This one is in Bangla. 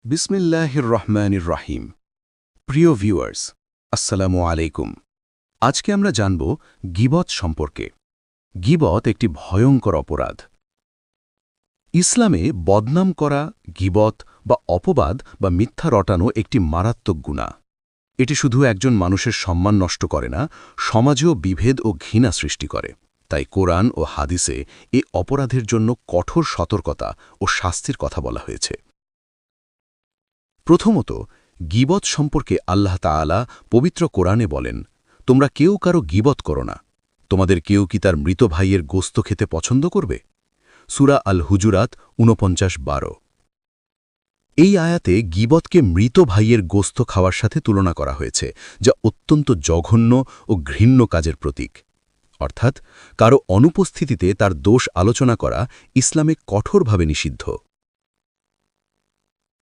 বিসমিল্লাহির রহমানির রহিম। প্রিয় ভিউয়ার্স, আসসালামু আলাইকুম। আজকে আমরা জানব গীবত সম্পর্কে। গীবত একটি ভয়ঙ্কর অপরাধ। ইসলামে বদনাম করা, গীবত বা অপবাদ বা মিথ্যা রটানো একটি মারাত্মক গুনাহ। এটি শুধু একজন মানুষের সম্মান নষ্ট করে না, সমাজেও বিভেদ ও ঘৃণা সৃষ্টি করে। তাই কোরআন ও হাদিসে এ অপরাধের জন্য কঠোর সতর্কতা ও শাস্তির কথা বলা হয়েছে। প্রথমত, গীবত সম্পর্কে আল্লাহ তাআলা পবিত্র কোরআনে বলেন, তোমরা কেউ কারো গীবত করো না। তোমাদের কেউ কি তার মৃত ভাইয়ের গোস্ত খেতে পছন্দ করবে? সূরা আল হুজুরাত ৪৯-১২। এই আয়াতে গীবতকে মৃত ভাইয়ের গোস্ত খাওয়ার সাথে তুলনা করা হয়েছে, যা অত্যন্ত জঘন্য ও ঘৃণ্য কাজের প্রতীক। অর্থাৎ কারো অনুপস্থিতিতে তার দোষ আলোচনা করা ইসলামে কঠোরভাবে নিষিদ্ধ।